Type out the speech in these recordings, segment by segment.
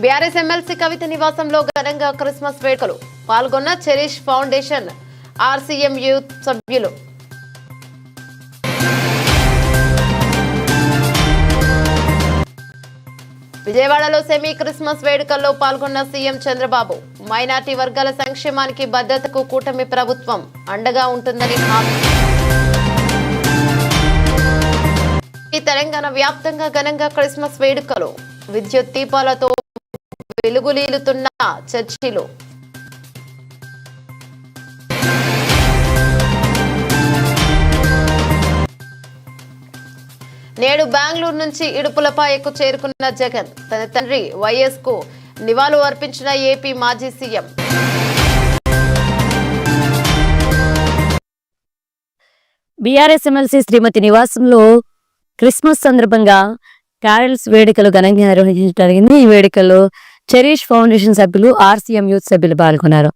BRS MLC కవిత నివాసంలో ఘనంగా Christmas వేడుకలు పాల్గొన్న చెరిష్ ఫౌండేషన్ ఆర్సీఎం యూత్ సభ్యులు. విజయవాడలో సెమీ క్రిస్మస్ వేడుకల్లో పాల్గొన్న సీఎం చంద్రబాబు మైనార్టీ వర్గాల సంక్షేమానికి భద్రతకు కూటమి ప్రభుత్వం అండగా ఉంటుందని హామీ. తెలంగాణ వ్యాప్తంగా ఘనంగా క్రిస్మస్ వేడుకలు విద్యుత్ దీపాలతో వెలుగులీలుతున్న చర్చిలు. నేడు బెంగళూరు నుంచి ఇడుపులపాయకు చేరుకున్న జగన్ తన తండ్రి వైఎస్ కు నివాళులు అర్పించిన ఏపీ మాజీ సీఎం. బీఆర్ఎస్ ఎమ్మెల్సీ శ్రీమతి నివాసంలో క్రిస్మస్ సందర్భంగా క్యారల్స్ వేడుకలు ఘనంగా నిర్వహించడం జరిగింది. ఈ వేడుకల్లో చెరిష్ ఫౌండేషన్ సభ్యులు, ఆర్సీఎం యూత్ సభ్యులు పాల్గొన్నారు.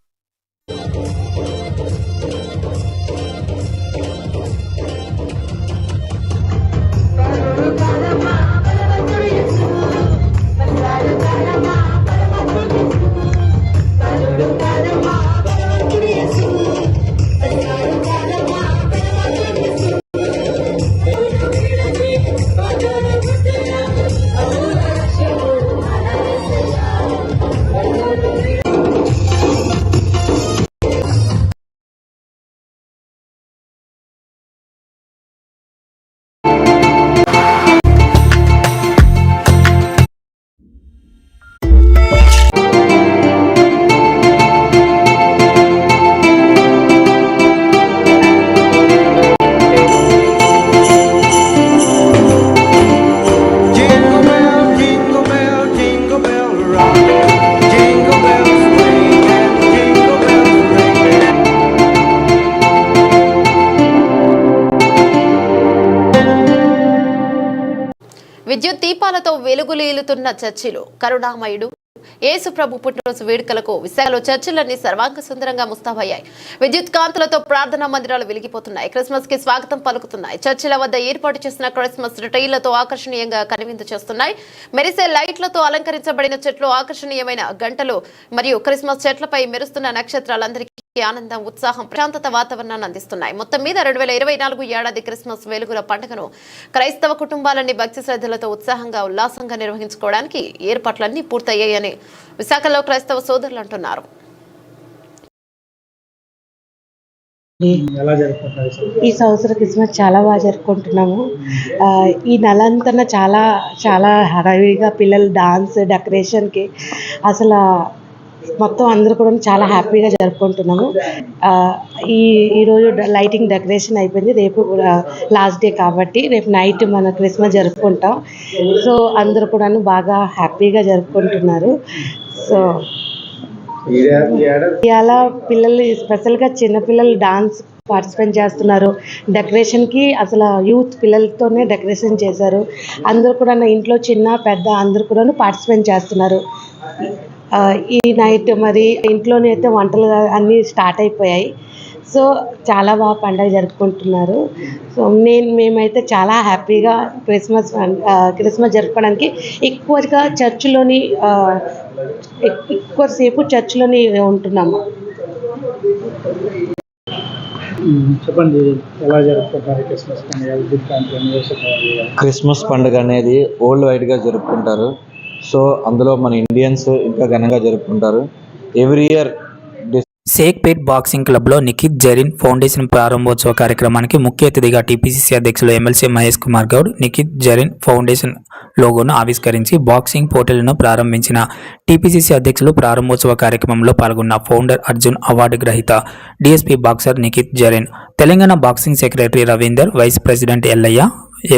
విద్యుత్ దీపాలతో వెలుగులీలుతున్న చర్చిలు. కరుణామయుడు యేసు ప్రభు పుట్టినరోజు వేడుకలకు విశాఖలో చర్చిలన్నీ సర్వాంగ సుందరంగా ముస్తాబయ్యాయి. విద్యుత్ కాంతులతో ప్రార్థనా మందిరాలు వెలిగిపోతున్నాయి. క్రిస్మస్ కి స్వాగతం పలుకుతున్నాయి. చర్చిల వద్ద ఏర్పాటు చేసిన క్రిస్మస్ రిటైళ్లతో ఆకర్షణీయంగా కనువిందు చేస్తున్నాయి. మెరిసే లైట్లతో అలంకరించబడిన చెట్లు, ఆకర్షణీయమైన గంటలు మరియు క్రిస్మస్ చెట్లపై మెరుస్తున్న నక్షత్రాలందరికీ ఆనందం, ఉత్సాహం, ప్రశాంతత వాతావరణాన్ని అందిస్తున్నాయి. మొత్తం మీద 2024 ఏడాది క్రిస్మస్ వెలుగుల పండుగను క్రైస్తవ కుటుంబాలన్నీ భక్తి శ్రద్ధలతో ఉత్సాహంగా ఉల్లాసంగా నిర్వహించుకోవడానికి ఏర్పాట్లన్నీ పూర్తయ్యాయని విశాఖలో క్రైస్తవ సోదరులు అంటున్నారు. ఈ సంవత్సరం క్రిస్మస్ చాలా బాగా జరుపుకుంటున్నాము. ఈ నెలంతా చాలా చాలా హడావిడిగా పిల్లలు డాన్స్, డెకరేషన్కి అసలు మొత్తం అందరూ కూడా చాలా హ్యాపీగా జరుపుకుంటున్నాము. ఈరోజు లైటింగ్ డెకరేషన్ అయిపోయింది. రేపు లాస్ట్ డే కాబట్టి రేపు నైట్ మన క్రిస్మస్ జరుపుకుంటాం. సో అందరూ కూడా బాగా హ్యాపీగా జరుపుకుంటున్నారు. సో ఇవాళ పిల్లలు స్పెషల్గా చిన్నపిల్లలు డాన్స్ పార్టిసిపేట్ చేస్తున్నారు. డెకరేషన్కి అసలు యూత్ పిల్లలతోనే డెకరేషన్ చేశారు. అందరూ కూడా ఇంట్లో చిన్న పెద్ద అందరూ కూడా పార్టిసిపేట్ చేస్తున్నారు. ఈ నైట్ మరి ఇంట్లోనే అయితే వంటలు అన్నీ స్టార్ట్ అయిపోయాయి. సో చాలా బాగా పండుగ జరుపుకుంటున్నారు. సో మేమైతే చాలా హ్యాపీగా క్రిస్మస్ జరుపుకోవడానికి ఎక్కువగా చర్చిలోని ఎక్కువసేపు చర్చిలోని ఉంటున్నాము. చెప్పండి, ఎలా జరుపుకుంటారు క్రిస్మస్ పండుగ? క్రిస్మస్ పండుగ అనేది వరల్డ్ వైడ్గా జరుపుకుంటారు. సో అందులో మన ఇండియన్స్ ఇంకా ఘనంగా జరుపుకుంటారు. ఎవ్రీ ఇయర్ షేక్పేట్ బాక్సింగ్ క్లబ్లో నిఖిత్ జరీన్ ఫౌండేషన్ ప్రారంభోత్సవ కార్యక్రమానికి ముఖ్య అతిథిగా టీపీసీసీ అధ్యక్షులు ఎమ్మెల్సీ మహేష్ కుమార్ గౌడ్ నిఖిత్ జరీన్ ఫౌండేషన్ లోగోను ఆవిష్కరించి బాక్సింగ్ పోటీలను ప్రారంభించిన టీపీసీసీ అధ్యక్షులు ప్రారంభోత్సవ కార్యక్రమంలో పాల్గొన్న ఫౌండర్ అర్జున్ అవార్డు గ్రహీత DSP boxer Nikhat Zareen, Telangana boxing secretary Ravinder, vice president Ellaiah,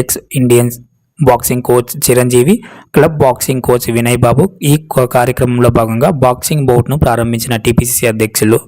ex Indian boxing coach Chiranjeevi, club boxing coach Vinay Babu ఈ కార్యక్రమంలో భాగంగా బాక్సింగ్ బౌట్ను ప్రారంభించిన టీపీసీసీ అధ్యక్షులు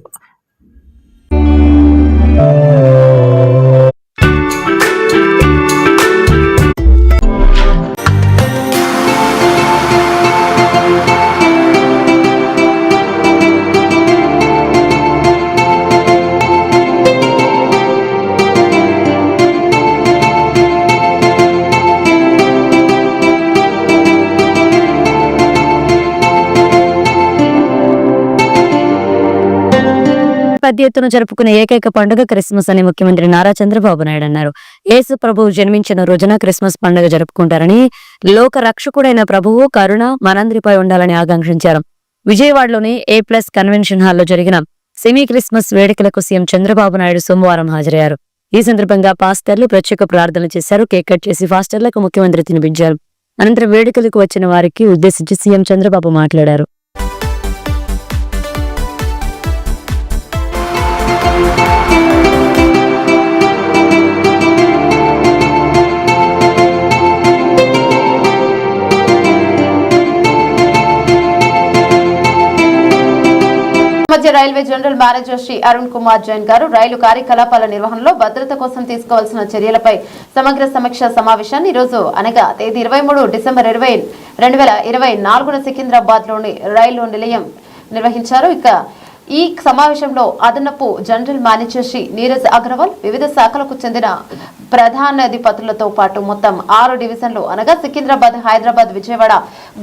పెద్ద ఎత్తున జరుపుకునే ఏకైక పండుగ క్రిస్మస్ అని ముఖ్యమంత్రి నారా చంద్రబాబు నాయుడు అన్నారు. యేసు ప్రభువు జన్మించిన రోజున క్రిస్మస్ పండుగ జరుపుకుంటారని, లోక రక్షకుడైన ప్రభువు కరుణ మనందరిపై ఉండాలని ఆకాంక్షించారు. విజయవాడలోని A+ కన్వెన్షన్ హాల్లో జరిగిన సెమీ క్రిస్మస్ వేడుకలకు సీఎం చంద్రబాబు నాయుడు సోమవారం హాజరయ్యారు. ఈ సందర్భంగా పాస్టర్లు ప్రత్యేక ప్రార్థనలు చేశారు. కేక్ కట్ చేసి పాస్టర్లకు ముఖ్యమంత్రి తినిపించారు. అనంతరం వేడుకలకు వచ్చిన వారికి ఉద్దేశించి సీఎం చంద్రబాబు మాట్లాడారు. మధ్య railway general manager Shri Arun Kumar Jain గారు రైలు కార్యకలాపాల నిర్వహణలో భద్రత కోసం తీసుకోవాల్సిన చర్యలపై సమగ్ర సమీక్ష సమావేశాన్ని ఈరోజు అనగా తేదీ 23 డిసెంబర్ 2024 సికింద్రాబాద్ లోని రైలు నిలయం నిర్వహించారు. ఈ సమావేశంలో అదనపు జనరల్ మేనేజర్ శ్రీ నీరజ్ అగర్వాల్, వివిధ శాఖలకు చెందిన ప్రధానాధిపతులతో పాటు మొత్తం 6 డివిజన్లు అనగా సికింద్రాబాద్, హైదరాబాద్, విజయవాడ,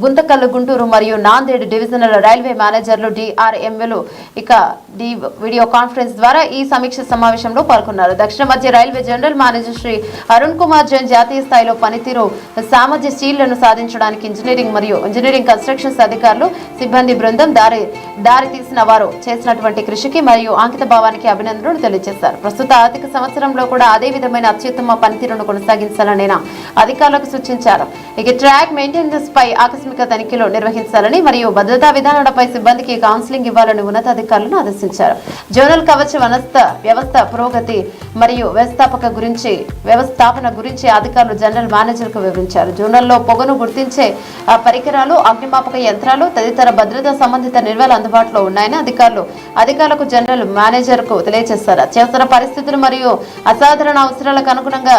గుంతకల్లు, గుంటూరు మరియు నాందేడ్ డివిజనల్ రైల్వే మేనేజర్లు, DRMలు వీడియో కాన్ఫరెన్స్ ద్వారా ఈ సమీక్ష సమావేశంలో పాల్గొన్నారు. దక్షిణ మధ్య railway general manager Shri Arun Kumar Jain జాతీయ స్థాయిలో పనితీరు సామర్థ్య స్టీళ్లను సాధించడానికి ఇంజనీరింగ్ కన్స్ట్రక్షన్స్ అధికారులు, సిబ్బంది బృందం దారి తీసిన వారు చేసినటువంటి కృషికి మరియు అంకిత భావానికి అభినందనలు తెలియజేశారు. ప్రస్తుత ఆర్థిక సంవత్సరంలో కూడా అదే విధమైన అత్యుత్తమ పనితీరును కొనసాగించాలని అధికారులకు సూచించారు. ట్రాక్ మెయింటెనెన్స్ పై ఆకస్మిక తనిఖీలు నిర్వహించాలని మరియు భద్రతా విధానాలపై సిబ్బందికి కౌన్సిలింగ్ ఇవ్వాలని ఉన్నతాధికారులను ఆదేశించారు. జోనల్ కవచ వ్యవస్థ పురోగతి మరియు వ్యవస్థాపన గురించి అధికారులు జనరల్ మేనేజర్ కు వివరించారు. జోనల్లో పొగను గుర్తించే పరికరాలు, అగ్నిమాపక యంత్రాలు తదితర భద్రతా సంబంధిత నిల్వలు అందుబాటులో ఉన్నాయని అధికారులకు జనరల్ మేనేజర్ కు తెలియజేశారు. అత్యవసర పరిస్థితులు మరియు అసాధారణ అవసరాలకు అనుగుణంగా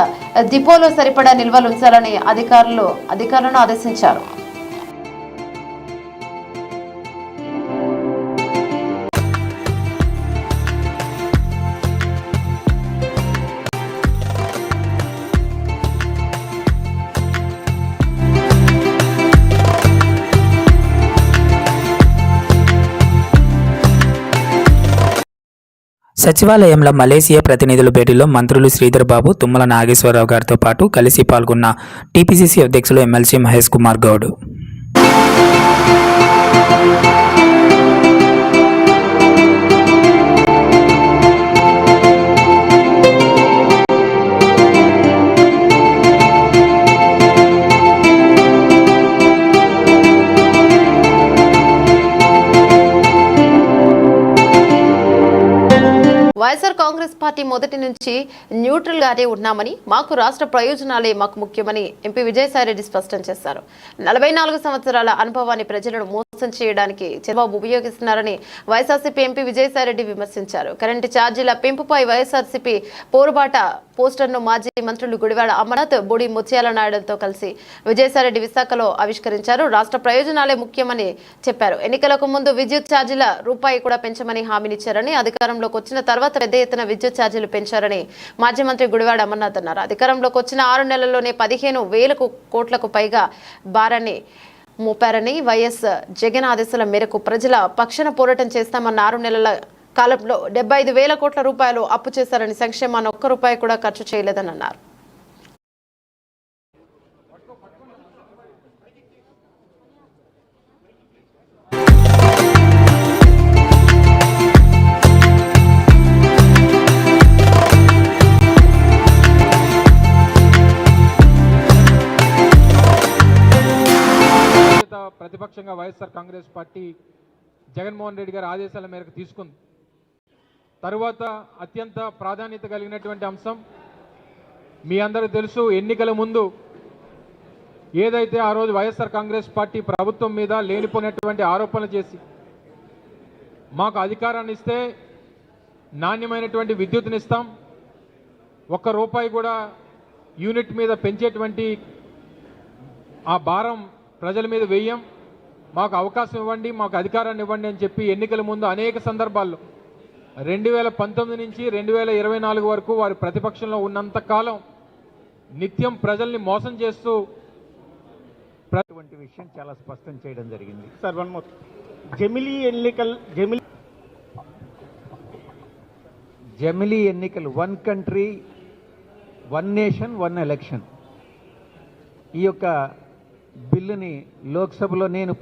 డిపోలో సరిపడా నిల్వలు ఉంచాలని అధికారులను ఆదేశించారు. సచివాలయంలో మలేసియా ప్రతినిధుల భేటీలో మంత్రులు శ్రీధర్ బాబు, తుమ్మల నాగేశ్వరరావు గారితో పాటు కలిసి పాల్గొన్న టీపీసీసీ అధ్యక్షులు ఎమ్మెల్సీ మహేష్ కుమార్ గౌడ్. వైఎస్ఆర్ కాంగ్రెస్ పార్టీ మొదటి నుంచి న్యూట్రల్ గానే ఉన్నామని, మాకు రాష్ట్ర ప్రయోజనాలే మాకు ముఖ్యమని ఎంపీ విజయసాయిరెడ్డి స్పష్టం చేశారు. 44 సంవత్సరాల అనుభవాన్ని ప్రజలను మోసం చేయడానికి చంద్రబాబు ఉపయోగిస్తున్నారని వైఎస్ఆర్సీపీ ఎంపీ విజయసాయిరెడ్డి విమర్శించారు. కరెంటు ఛార్జీల పెంపుపై వైఎస్ఆర్సీపీ పోరుబాట పోస్టర్ను మాజీ మంత్రులు గుడివాడ అమర్నాథ్, బొడి ముత్యాల నాయుడుతో కలిసి విజయసాయిరెడ్డి విశాఖలో ఆవిష్కరించారు. రాష్ట్ర ప్రయోజనాలే ముఖ్యమని చెప్పారు. ఎన్నికలకు ముందు విద్యుత్ ఛార్జీల రూపాయి కూడా పెంచమని హామీనిచ్చారని, అధికారంలోకి వచ్చిన తర్వాత పెద్ద ఎత్తున విద్యుత్ ఛార్జీలు పెంచారని మాజీ మంత్రి గుడివాడ అమర్నాథ్ అన్నారు. అధికారంలోకి వచ్చిన 6 నెలల్లోనే 15,000 కోట్లకు పైగా భారాన్ని మోపారని, వైఎస్ జగన్ ఆదేశాల మేరకు ప్రజల పక్షాన పోరాటం చేస్తామన్న 6 నెలల కాలంలో 75,000 కోట్ల రూపాయలు అప్పు చేశారని, సంక్షేమాన్ని ఒక్క రూపాయి కూడా ఖర్చు చేయలేదని అన్నారు. ప్రతిపక్షంగా వైఎస్ఆర్ కాంగ్రెస్ పార్టీ జగన్మోహన్ రెడ్డి గారి ఆదేశాల మేరకు తీసుకుంది. తరువాత అత్యంత ప్రాధాన్యత కలిగినటువంటి అంశం మీ అందరూ తెలుసు, ఎన్నికల ముందు ఏదైతే ఆ రోజు వైఎస్ఆర్ కాంగ్రెస్ పార్టీ ప్రభుత్వం మీద లేనిపోయినటువంటి ఆరోపణలు చేసి మాకు అధికారాన్ని ఇస్తే నాణ్యమైనటువంటి విద్యుత్తుని ఇస్తాం, ఒక్క రూపాయి కూడా యూనిట్ మీద పెంచేటువంటి ఆ భారం ప్రజల మీద వేయం, మాకు అవకాశం ఇవ్వండి, మాకు అధికారాన్ని ఇవ్వండి అని చెప్పి ఎన్నికల ముందు అనేక సందర్భాల్లో 2019 నుంచి 2024 వరకు వారి ప్రతిపక్షంలో ఉన్నంత కాలం నిత్యం ప్రజల్ని మోసం చేస్తూ అటువంటి విషయం చాలా స్పష్టం చేయడం జరిగింది. సార్, వన్ మోర్, జమిలీ ఎన్నికలు, 1 కంట్రీ 1 నేషన్ 1 ఎలక్షన్, ఈ యొక్క బిల్లుని లోక్సభలో నేను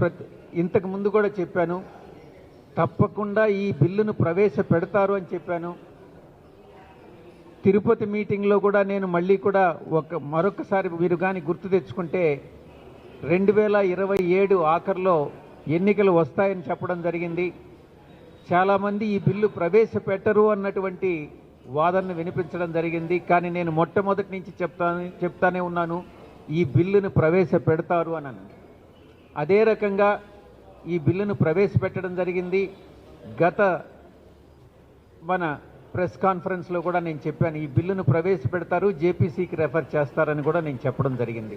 ఇంతకు ముందు కూడా చెప్పాను, తప్పకుండా ఈ బిల్లును ప్రవేశపెడతారు అని చెప్పాను. తిరుపతి మీటింగ్లో కూడా నేను మళ్ళీ కూడా మరొకసారి మీరు కానీ గుర్తు తెచ్చుకుంటే 2027 ఆఖరిలో ఎన్నికలు వస్తాయని చెప్పడం జరిగింది. చాలామంది ఈ బిల్లు ప్రవేశపెట్టరు అన్నటువంటి వాదనను వినిపించడం జరిగింది. కానీ నేను మొట్టమొదటి నుంచి చెప్తానే ఉన్నాను, ఈ బిల్లును ప్రవేశపెడతారు అని. అదే రకంగా ఈ బిల్లును ప్రవేశపెట్టడం జరిగింది. గత మన ప్రెస్ కాన్ఫరెన్స్లో కూడా నేను చెప్పాను, ఈ బిల్లును ప్రవేశపెడతారు, జేపీసీకి రెఫర్ చేస్తారని కూడా నేను చెప్పడం జరిగింది.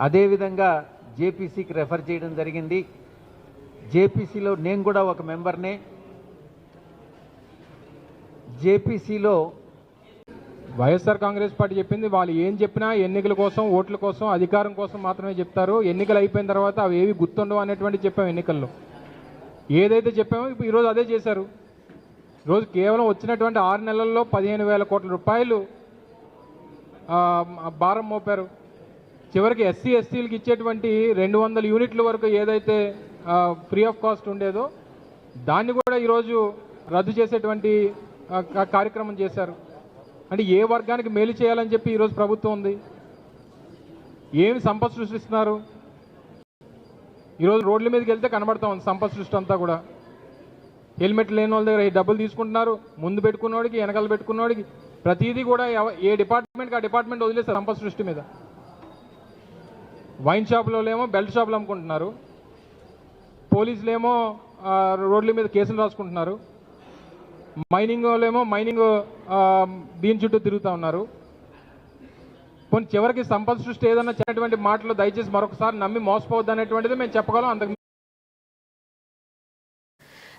అదేవిధంగా జేపీసీకి రెఫర్ చేయడం జరిగింది. జేపీసీలో నేను కూడా ఒక మెంబర్నే. జేపీసీలో వైఎస్ఆర్ కాంగ్రెస్ పార్టీ చెప్పింది, వాళ్ళు ఏం చెప్పినా ఎన్నికల కోసం, ఓట్ల కోసం, అధికారం కోసం మాత్రమే చెప్తారు. ఎన్నికలు అయిపోయిన తర్వాత అవి ఏవి గుర్తుండవు అనేటువంటి చెప్పాము. ఎన్నికల్లో ఏదైతే చెప్పామో ఇప్పుడు ఈరోజు అదే చేశారు. ఈరోజు కేవలం వచ్చినటువంటి 6 నెలల్లో 15,000 కోట్ల రూపాయలు భారం మోపారు. చివరికి ఎస్సీ ఎస్టీలకు ఇచ్చేటువంటి 200 యూనిట్ల వరకు ఏదైతే ఫ్రీ ఆఫ్ కాస్ట్ ఉండేదో దాన్ని కూడా ఈరోజు రద్దు చేసేటువంటి కార్యక్రమం చేశారు. అంటే ఏ వర్గానికి మేలు చేయాలని చెప్పి ఈరోజు ప్రభుత్వం ఉంది. ఏమి సంపద సృష్టిస్తున్నారు? ఈరోజు రోడ్ల మీదకి వెళ్తే కనబడతా ఉంది సంపద సృష్టి అంతా కూడా. హెల్మెట్ లేని వాళ్ళ దగ్గర డబ్బులు తీసుకుంటున్నారు, ముందు పెట్టుకున్నవాడికి, వెనకాల పెట్టుకున్నవాడికి, ప్రతిదీ కూడా ఏ డిపార్ట్మెంట్కి ఆ డిపార్ట్మెంట్ వదిలేస్తారు సంపద సృష్టి మీద. వైన్ షాపులో ఏమో బెల్ట్ షాపులు అమ్ముకుంటున్నారు, పోలీసులేమో రోడ్ల మీద కేసులు రాసుకుంటున్నారు, మైనింగ్ వాళ్ళేమో మైనింగ్ దీని చుట్టూ తిరుగుతూ ఉన్నారు. కొన్ని చివరికి సంపద సృష్టి ఏదైనా చేసినటువంటి మాటలు దయచేసి మరొకసారి నమ్మి మోసపోవద్దు అనేటువంటిది మేము చెప్పగలం. అంతకు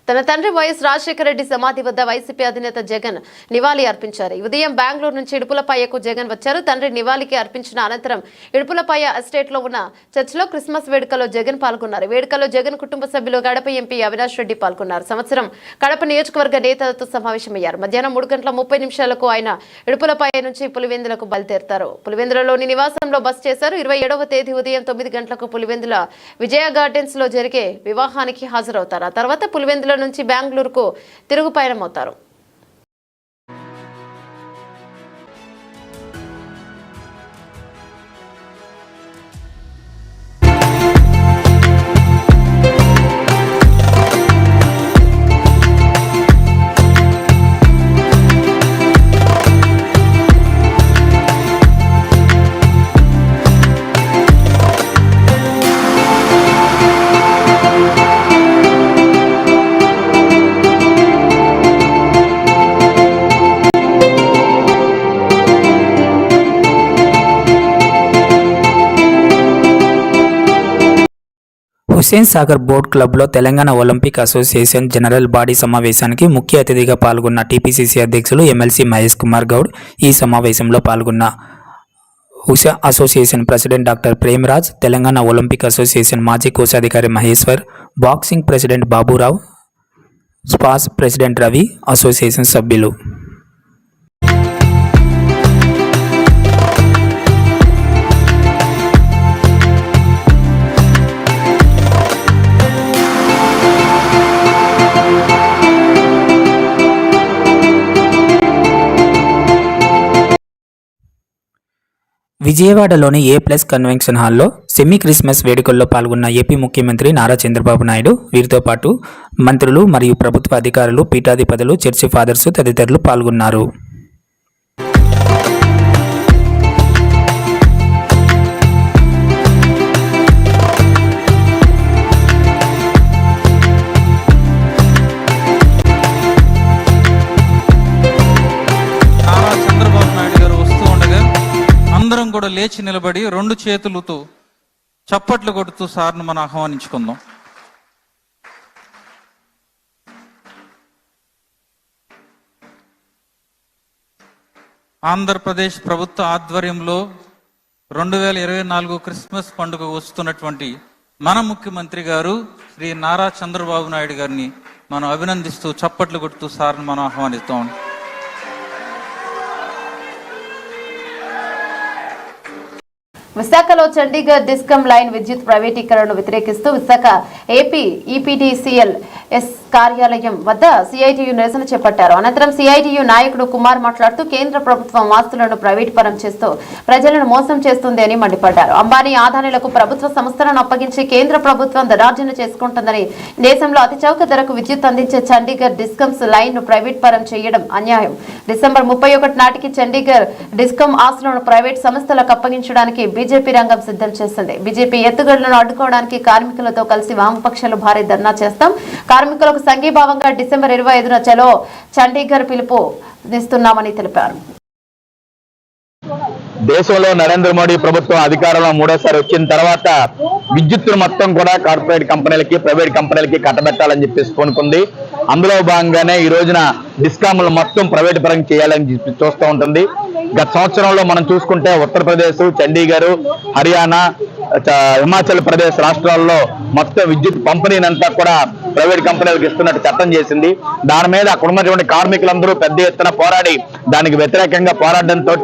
తన తండ్రి వైఎస్ రాజశేఖర రెడ్డి సమాధి వద్ద వైసీపీ అధినేత జగన్ నివాళి అర్పించారు. ఉదయం బెంగళూరు నుంచి ఇడుపులపాయకు జగన్ వచ్చారు. తండ్రి నివాళికి అర్పించిన అనంతరం ఇడుపులపాయ ఎస్టేట్లో ఉన్న చర్చిలో క్రిస్మస్ వేడుకలో జగన్ పాల్గొన్నారు. వేడుకలో జగన్ కుటుంబ సభ్యులు కడప ఎంపీ అవినాష్ రెడ్డి పాల్గొన్నారు. సంవత్సరం కడప నియోజకవర్గ నేతలతో సమావేశమయ్యారు. మధ్యాహ్నం 3:30 ఆయన ఇడుపులపాయ నుంచి పులివెందులకు బయలుదేరుతారు. పులివెందులలోని నివాసంలో బస చేశారు. 27వ తేదీ ఉదయం 9 గంటలకు పులివెందుల విజయ గార్డెన్స్ లో జరిగే వివాహానికి హాజరవుతారు. ఆ తర్వాత పులివెందుల నుంచి బెంగళూరుకు తిరుగు పయనమవుతారు. హుస్సేన్ సాగర్ బోట్ క్లబ్లో Telangana Olympic association general body సమావేశానికి ముఖ్య అతిథిగా పాల్గొన్న టీపీసీసీ అధ్యక్షులు ఎమ్మెల్సీ మహేష్ కుమార్ గౌడ్. ఈ సమావేశంలో పాల్గొన్న Hussain association president doctor Premraj, Telangana Olympic association మాజీ కోశాధికారి మహేశ్వర్, బాక్సింగ్ ప్రెసిడెంట్ బాబురావు, స్పాస్ ప్రెసిడెంట్ రవి, అసోసియేషన్ సభ్యులు. విజయవాడలోని A+ కన్వెన్షన్ హాల్లో సెమీ క్రిస్మస్ వేడుకల్లో పాల్గొన్న ఏపీ ముఖ్యమంత్రి నారా చంద్రబాబు నాయుడు, వీరితో పాటు మంత్రులు మరియు ప్రభుత్వ అధికారులు, పీఠాధిపతులు, చర్చి ఫాదర్స్ తదితరులు పాల్గొన్నారు. అందరం కూడా లేచి నిలబడి 2 చేతులతో చప్పట్లు కొడుతూ సార్ను మనం ఆహ్వానించుకుందాం. ఆంధ్రప్రదేశ్ ప్రభుత్వ ఆధ్వర్యంలో 2024 క్రిస్మస్ పండుగ వస్తున్నటువంటి మన ముఖ్యమంత్రి గారు శ్రీ నారా చంద్రబాబు నాయుడు గారిని మనం అభినందిస్తూ చప్పట్లు కొడుతూ సార్ను మనం ఆహ్వానిస్తాం. విశాఖలో చండీగఢ్ డిస్కమ్ లైన్ విద్యుత్ ప్రైవేటీకరణను వ్యతిరేకిస్తూ విశాఖ ఏపీ ఈపీడీసీఎల్ కార్యాలయం వద్ద సిఐటియు నిరసన చేపట్టారు. అనంతరం సిఐటియు నాయకుడు కుమార్ మాట్లాడుతూ కేంద్ర ప్రభుత్వం ఆస్తులను ప్రైవేట్ పరం చేస్తూ ప్రజలను మోసం చేస్తుంది అని మండిపడ్డారు. అంబానీ ఆదానులకు ప్రభుత్వ సంస్థలను అప్పగించి కేంద్ర ప్రభుత్వం ధనార్జన చేసుకుంటుందని, దేశంలో అతి చౌక ధరకు విద్యుత్ అందించే చండీగఢ్ డిస్కమ్స్ లైన్ ను ప్రైవేట్ పరం చేయడం అన్యాయం. డిసెంబర్ 31 నాటికి చండీగఢ్ డిస్కమ్ ఆస్తులను ప్రైవేట్ సంస్థలకు అప్పగించడానికి బీజేపీ రంగం సిద్ధం చేసింది. బీజేపీ ఎత్తుగడలను అడ్డుకోవడానికి కార్మికులతో కలిసి వామపక్షాలు భారీ ధర్నా చేస్తాం. కార్మికులకు సంఘీభావంగా డిసెంబర్ 25న చలో చండీగఢ్ పిలుపునిస్తున్నామని తెలిపారు. దేశంలో నరేంద్ర మోడీ ప్రభుత్వం అధికారంలో మూడోసారి వచ్చిన తర్వాత విద్యుత్తును మొత్తం కూడా కార్పొరేట్ కంపెనీలకి, ప్రైవేట్ కంపెనీలకి కట్టబెట్టాలని చెప్పేసి కొనుక్కుంది. అందులో భాగంగానే ఈ రోజున డిస్కామ్లు మొత్తం ప్రైవేట్ పరం చేయాలని చెప్పి చూస్తూ ఉంటుంది. గత సంవత్సరంలో మనం చూసుకుంటే ఉత్తరప్రదేశ్, చండీగఢ్, హర్యానా, హిమాచల్ ప్రదేశ్ రాష్ట్రాల్లో మొత్తం విద్యుత్ పంపిణీనంతా కూడా ప్రైవేట్ కంపెనీలకు ఇస్తున్నట్టు చట్టం చేసింది. దాని మీద అక్కడ ఉన్నటువంటి కార్మికులందరూ పెద్ద ఎత్తున పోరాడి దానికి వ్యతిరేకంగా పోరాటంతో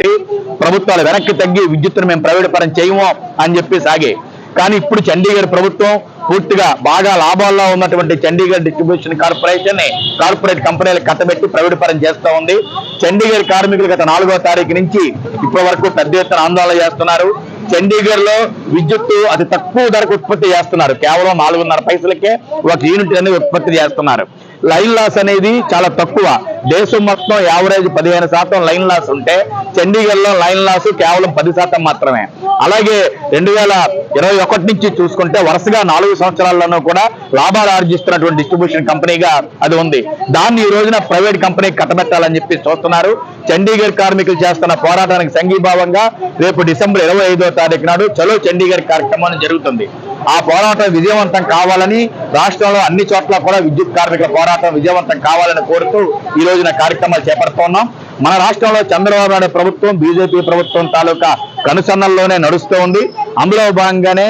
ప్రభుత్వాలు వెనక్కి తగ్గి విద్యుత్తును మేము ప్రైవేట్ పరం చేయము అని చెప్పి సాగే. కానీ ఇప్పుడు చండీగఢ్ ప్రభుత్వం పూర్తిగా బాగా లాభాల్లో ఉన్నటువంటి చండీగఢ్ డిస్ట్రిబ్యూషన్ కార్పొరేషన్ ని కార్పొరేట్ కంపెనీలకు కట్టబెట్టి ప్రైవేట్ పరం చేస్తూ ఉంది. చండీగఢ్ కార్మికులు గత 4వ తారీఖు నుంచి ఇప్పటి వరకు పెద్ద ఎత్తున ఆందోళన చేస్తున్నారు. చండీగఢ్ లో విద్యుత్తు అతి తక్కువ ధరకు ఉత్పత్తి చేస్తున్నారు. కేవలం 4.5 పైసలకే ఒక యూనిట్ అనేది ఉత్పత్తి చేస్తున్నారు. లైన్ లాస్ అనేది చాలా తక్కువ. దేశం మొత్తం యావరేజ్ 15% లైన్ లాస్ ఉంటే చండీగఢ్ లో లైన్ లాస్ కేవలం 10% మాత్రమే. అలాగే 2021 నుంచి చూసుకుంటే వరుసగా 4 సంవత్సరాల్లోనూ కూడా లాభాలు ఆర్జిస్తున్నటువంటి డిస్ట్రిబ్యూషన్ కంపెనీగా అది ఉంది. దాన్ని ఈ రోజున ప్రైవేట్ కంపెనీకి కట్టబెట్టాలని చెప్పి చూస్తున్నారు. చండీగఢ్ కార్మికులు చేస్తున్న పోరాటానికి సంఘీభావంగా రేపు డిసెంబర్ 25వ తారీఖు నాడు చలో చండీగఢ్ కార్యక్రమం జరుగుతుంది. ఆ పోరాటం విజయవంతం కావాలని, రాష్ట్రంలో అన్ని చోట్ల కూడా విద్యుత్ కార్మికుల పోరాటం విజయవంతం కావాలని కోరుతూ ఈ రోజున కార్యక్రమాలు చేపడుతున్నాం. మన రాష్ట్రంలో చంద్రబాబు నాయుడు ప్రభుత్వం, బీజేపీ ప్రభుత్వం తాలూకా కనుసన్నల్లోనే నడుస్తూ ఉంది. అందులో భాగంగానే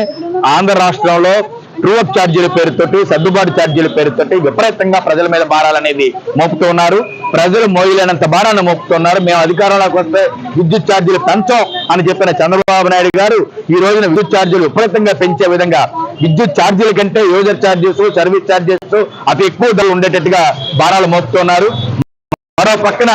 ఆంధ్ర రాష్ట్రంలో ట్రూ అప్ ఛార్జీల పేరుతోటి, సర్దుబాటు ఛార్జీల పేరుతోటి విపరీతంగా ప్రజల మీద భారాలనేది మోపుతూ ఉన్నారు. ప్రజలు మోయలేనంత భారాన్ని మోపుతున్నారు. మేము అధికారంలోకి వస్తే విద్యుత్ ఛార్జీలు పెంచం అని చెప్పిన చంద్రబాబు నాయుడు గారు ఈ రోజున విద్యుత్ ఛార్జీలు విపరీతంగా పెంచే విధంగా విద్యుత్ ఛార్జీల కంటే యూజర్ ఛార్జెస్, సర్వీస్ ఛార్జెస్ అతి ఎక్కువ ధరలు ఉండేటట్టుగా భారాలు మోపుతున్నారు. మరో పక్కన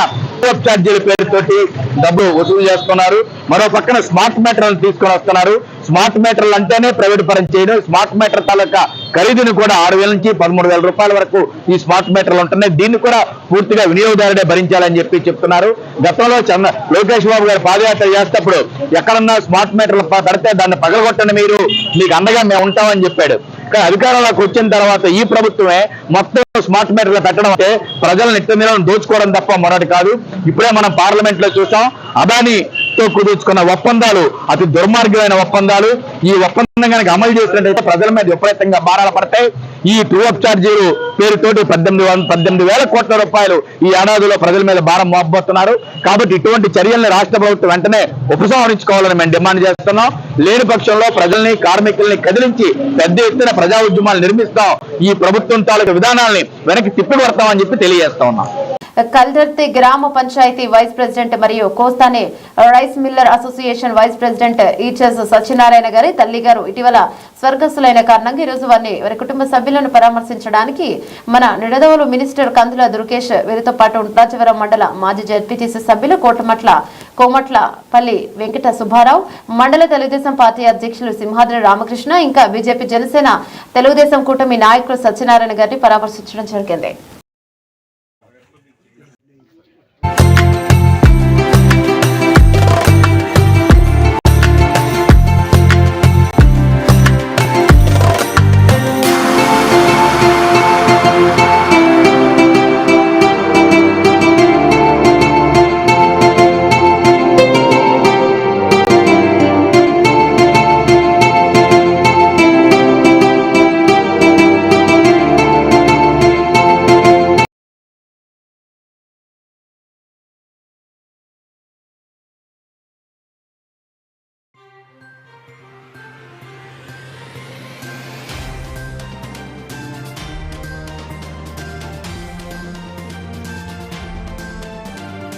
ఛార్జీల పేరుతోటి డబ్బు వసూలు చేస్తున్నారు. మరో పక్కన స్మార్ట్ మీటర్లను తీసుకొని వస్తున్నారు. స్మార్ట్ మీటర్లు అంటేనే ప్రైవేట్ పరం చేయడం. స్మార్ట్ మీటర్ తాలూకా ఖరీదును కూడా 6,000 నుంచి 13,000 రూపాయల వరకు ఈ స్మార్ట్ మీటర్లు ఉంటున్నాయి. దీన్ని కూడా పూర్తిగా వినియోగదారుడే భరించాలని చెప్పి చెప్తున్నారు. గతంలో లోకేష్ బాబు గారు పాదయాత్ర చేసేటప్పుడు ఎక్కడన్నా స్మార్ట్ మీటర్లు పడితే దాన్ని పగలగొట్టండి, మీకు అండగా మేము ఉంటామని చెప్పాడు. కానీ అధికారంలోకి వచ్చిన తర్వాత ఈ ప్రభుత్వమే మొత్తం స్మార్ట్ మీటర్లు పెట్టడం అంటే ప్రజల నిత్య నిలను దోచుకోవడం తప్ప మరొకటి కాదు. ఇప్పుడే మనం పార్లమెంట్ లో చూసాం, అదానితో కుదుర్చుకున్న ఒప్పందాలు అతి దుర్మార్గమైన ఒప్పందాలు. ఈ ఒప్పందం కనుక అమలు చేసినట్టయితే ప్రజల మీద విపరీతంగా భారాలు పడతాయి. ఈ ట్రూ అప్ ఛార్జీలు పేరుతోటి 18,000 కోట్ల రూపాయలు ఈ ఏడాదిలో ప్రజల మీద భారం మోపబోతున్నారు. కాబట్టి ఇటువంటి చర్యలను రాష్ట్ర ప్రభుత్వం వెంటనే ఉపసంహరించుకోవాలని మేము డిమాండ్ చేస్తున్నాం. లేని పక్షంలో ప్రజల్ని, కార్మికుల్ని కదిలించి పెద్ద ఎత్తున ప్రజా ఉద్యమాలు నిర్మిస్తాం. ఈ ప్రభుత్వం తాలూకు విధానాల్ని వెనక్కి తిప్పికొడతామని చెప్పి తెలియజేస్తా ఉన్నాం. కల్దర్తి గ్రామ పంచాయతీ వైస్ ప్రెసిడెంట్ మరియు కోస్తానే rice miller association vice president ఈచస్ సత్యనారాయణ గారి తల్లి గారు ఇటీవల స్వర్గస్థులైన కారణంగా ఈరోజు వారి కుటుంబ సభ్యులను పరామర్శించడానికి మన నిడదవోలు మినిస్టర్ కందుల దుర్గేష్ వీరితో పాటు ఉంట్రాజవరం మండల మాజీ జడ్పీటీసీ సభ్యులు కోమట్లపల్లి వెంకట సుబ్బారావు, మండల తెలుగుదేశం పార్టీ అధ్యక్షులు సింహాద్రి రామకృష్ణ, ఇంకా బీజేపీ, జనసేన, తెలుగుదేశం కూటమి నాయకులు సత్యనారాయణ గారిని పరామర్శించడం జరిగింది.